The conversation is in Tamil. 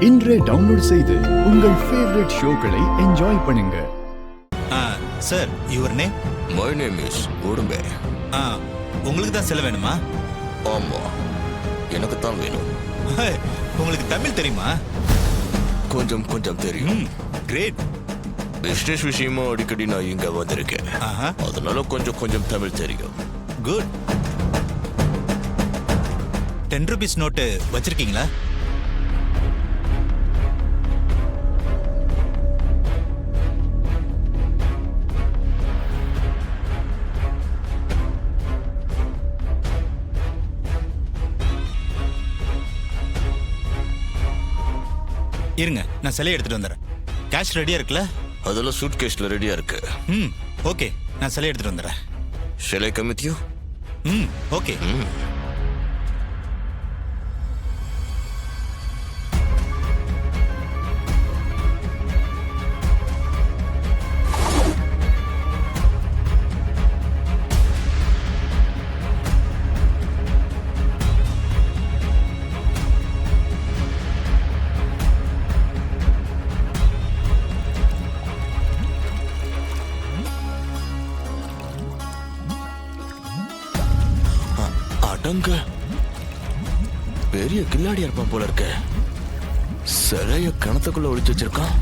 இன்றே டவுன்லோட் செய்து உங்கள் ஃபேவரட் ஷோக்களை என்ஜாய் பண்ணுங்க. Sir, your name? My name is உடும்பே. உங்களுக்கு தான் செல்ல வேணுமா? ஆமா, எனக்கு தான் வேணும். உங்களுக்கு தமிழ் தெரியுமா? கொஞ்சம் கொஞ்சம் தெரியும். கிரேட். பிசினஸ் விஷயமா அடிக்கடி நான் இங்க வந்திருக்கேன், அதனால கொஞ்சம் கொஞ்சம் தமிழ் தெரியும். குட். 10 rupees நோட்டு வச்சிருக்கீங்களா? இருங்க, நான் சிலையை எடுத்துட்டு வந்துடுறேன். கேஷ் ரெடியா இருக்குல்ல? அதெல்லாம் சூட் கேஸ்ல ரெடியா இருக்கு. ஓகே, நான் சிலையை எடுத்துட்டு வந்துடுறேன். Shall I come with you? Okay. அடங்க, பெரிய கில்லாடியா இருப்பான் போல இருக்க. சிலைய கிணத்துக்குள்ள ஒளிச்சு வச்சிருக்கான்.